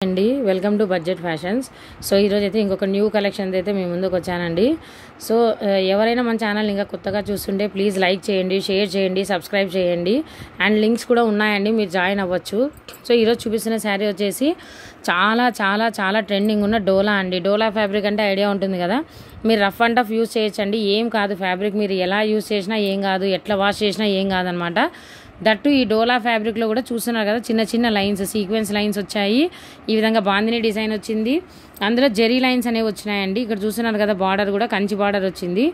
అండి welcome to budget fashions. So ఈరోజు అయితే ఇంకొక న్యూ కలెక్షన్ అయితే మేము ముందుకు వచ్చానండి. సో ఎవరైనా మన ఛానల్ ఇంకా కొత్తగా చూస్తుంటే ప్లీజ్ లైక్ చేయండి, షేర్ చేయండి, సబ్స్క్రైబ్ చేయండి. అండ్ లింక్స్ కూడా ఉన్నాయండి, మీరు జాయిన్ అవ్వచ్చు. సో ఈరోజు చూపిస్తున్న శారీ వచ్చేసి చాలా చాలా చాలా ట్రెండింగ్ ఉన్న డోలా అండి. డోలా ఫ్యాబ్రిక్ అంటే ఐడియా ఉంటుంది కదా, మీరు రఫ్ అండ్ టఫ్ యూస్ చేయొచ్చండి. ఏం కాదు ఫ్యాబ్రిక్, మీరు ఎలా యూస్ చేసినా ఏం కాదు, ఎట్లా వాష్ చేసినా ఏం కాదనమాట. దట్టు ఈ డోలా ఫ్యాబ్రిక్లో కూడా చూస్తున్నారు కదా, చిన్న చిన్న లైన్స్, సీక్వెన్స్ లైన్స్ వచ్చాయి. ఈ విధంగా బాందిని డిజైన్ వచ్చింది, అందులో జెరీ లైన్స్ అనేవి వచ్చినాయండి. ఇక్కడ చూస్తున్నారు కదా, బార్డర్ కూడా కంచి బార్డర్ వచ్చింది.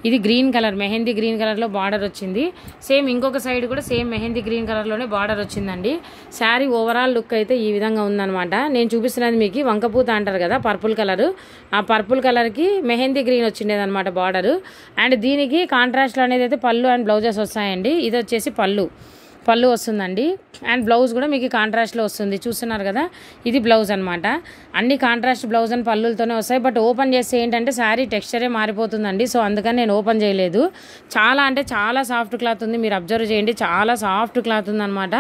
ఇది గ్రీన్ కలర్, మెహందీ గ్రీన్ కలర్లో బార్డర్ వచ్చింది. సేమ్ ఇంకొక సైడ్ కూడా సేమ్ మెహందీ గ్రీన్ కలర్లోనే బార్డర్ వచ్చిందండి. శారీ ఓవరాల్ లుక్ అయితే ఈ విధంగా ఉందన్నమాట. నేను చూపిస్తున్నది మీకు వంకపూత అంటారు కదా, పర్పుల్ కలర్. ఆ పర్పుల్ కలర్కి మెహందీ గ్రీన్ వచ్చిండేది అనమాట బార్డర్. అండ్ దీనికి కాంట్రాస్ట్లో అనేది అయితే పళ్ళు అండ్ బ్లౌజెస్ వస్తాయండి. ఇది వచ్చేసి పళ్ళు వస్తుందండి. అండ్ బ్లౌజ్ కూడా మీకు కాంట్రాస్ట్లో వస్తుంది, చూస్తున్నారు కదా. ఇది బ్లౌజ్ అనమాట. అన్ని కాంట్రాస్ట్ బ్లౌజ్ అండ్ పళ్ళులతోనే వస్తాయి. బట్ ఓపెన్ చేస్తే ఏంటంటే శారీ టెక్స్చరే మారిపోతుందండి. సో అందుకని నేను ఓపెన్ చేయలేదు. చాలా అంటే చాలా సాఫ్ట్ క్లాత్ ఉంది, మీరు అబ్జర్వ్ చేయండి. చాలా సాఫ్ట్ క్లాత్ ఉందన్నమాట.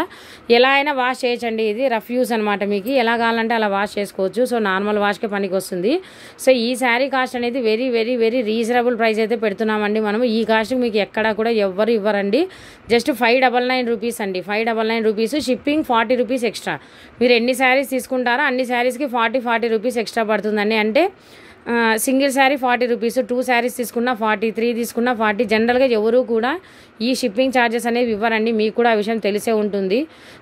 ఎలా అయినా వాష్ చేయొచ్చండి. ఇది రఫ్ యూస్ అనమాట, మీకు ఎలా కావాలంటే అలా వాష్ చేసుకోవచ్చు. సో నార్మల్ వాష్కే పనికి వస్తుంది. సో ఈ శారీ కాస్ట్ అనేది very very very reasonable price అయితే పెడుతున్నామండి మనము. ఈ కాస్ట్ మీకు ఎక్కడా కూడా ఎవ్వరు ఇవ్వరండి. జస్ట్ 599 రూపీస్ అండి. 599 రూపీస్, షిప్పింగ్ 40 రూపీస్ ఎక్స్ట్రా. మీరు ఎన్ని శారీస్ తీసుకుంటారో అన్ని శారీస్కి 40 రూపీస్ ఎక్స్ట్రా పడుతుందండి. అంటే సింగిల్ శారీ 40 రూపీస్, 2 శారీస్ తీసుకున్నా 40, 3 తీసుకున్నా 40. జనరల్గా ఎవరు కూడా ఈ షిప్పింగ్ ఛార్జెస్ అనేవి ఇవ్వరండి, మీకు కూడా ఆ విషయం తెలిసే ఉంటుంది.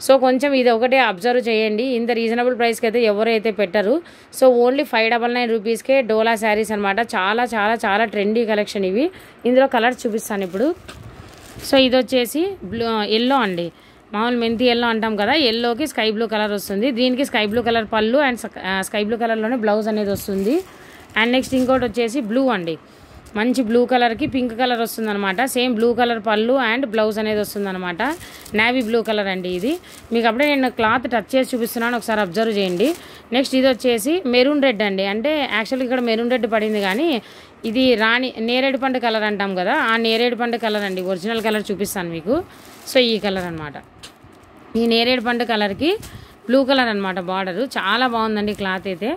సో కొంచెం ఇది ఒకటే అబ్జర్వ్ చేయండి. ఇంత రీజనబుల్ ప్రైస్కి అయితే ఎవరైతే పెట్టరు. సో ఓన్లీ 599 రూపీస్కే డోలా శారీస్ అనమాట. చాలా చాలా చాలా ట్రెండీ కలెక్షన్ ఇవి. ఇందులో కలర్స్ చూపిస్తాను ఇప్పుడు. సో ఇది వచ్చేసి ఎల్లో అండి, మామూలు మెంతి ఎల్లో అంటాం కదా, ఎల్లోకి స్కై బ్లూ కలర్ వస్తుంది. దీనికి స్కై బ్లూ కలర్ పళ్ళు అండ్ స్కై బ్లూ కలర్లోనే బ్లౌజ్ అనేది వస్తుంది. అండ్ నెక్స్ట్ ఇంకోటి వచ్చేసి బ్లూ అండి, మంచి బ్లూ కలర్కి పింక్ కలర్ వస్తుంది అనమాట. సేమ్ బ్లూ కలర్ పళ్ళు అండ్ బ్లౌజ్ అనేది వస్తుంది అనమాట. నేవీ బ్లూ కలర్ అండి ఇది. మీకు అప్పుడే నేను క్లాత్ టచ్ చేసి చూపిస్తున్నాను, ఒకసారి అబ్జర్వ్ చేయండి. నెక్స్ట్ ఇది వచ్చేసి మెరూన్ రెడ్ అండి. అంటే యాక్చువల్గా ఇక్కడ మెరూన్ రెడ్ పడింది, కానీ ఇది నేరేడు పండు కలర్ అంటాం కదా, ఆ నేరేడు పండు కలర్ అండి. ఒరిజినల్ కలర్ చూపిస్తాను మీకు. సో ఈ కలర్ అనమాట. ఈ నేరేడు పండు కలర్కి బ్లూ కలర్ అనమాట బార్డరు. చాలా బాగుందండి క్లాత్ అయితే.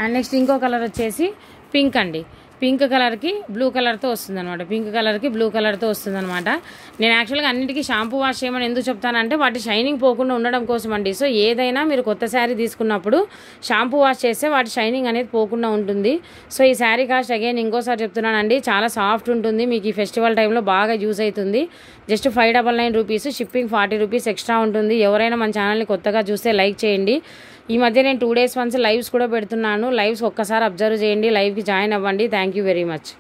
అండ్ నెక్స్ట్ ఇంకో కలర్ వచ్చేసి పింక్ అండి. పింక్ కలర్కి బ్లూ కలర్తో వస్తుంది అనమాట. పింక్ కలర్కి బ్లూ కలర్తో వస్తుంది అనమాట. నేను యాక్చువల్గా అన్నిటికీ షాంపూ వాష్ చేయమని ఎందుకు చెప్తానంటే వాటి షైనింగ్ పోకుండా ఉండడం కోసం అండి. సో ఏదైనా మీరు కొత్త శారీ తీసుకున్నప్పుడు షాంపూ వాష్ చేస్తే వాటి షైనింగ్ అనేది పోకుండా ఉంటుంది. సో ఈ శారీ కాస్ట్ అగైన్ ఇంకోసారి చెప్తున్నానండి, చాలా సాఫ్ట్ ఉంటుంది. మీకు ఈ ఫెస్టివల్ టైంలో బాగా యూజ్ అవుతుంది. Just 599 rupees, shipping 40 rupees extra ఉంటుంది. ఎవరైనా మన ఛానల్ని కొత్తగా చూస్తే లైక్ చేయండి. ఈ మధ్య నేను 2 days వన్స్ లైవ్స్ కూడా పెడుతున్నాను. లైవ్స్ ఒక్కసారి అబ్జర్వ్ చేయండి, లైవ్కి జాయిన్ అవ్వండి. Thank you very much.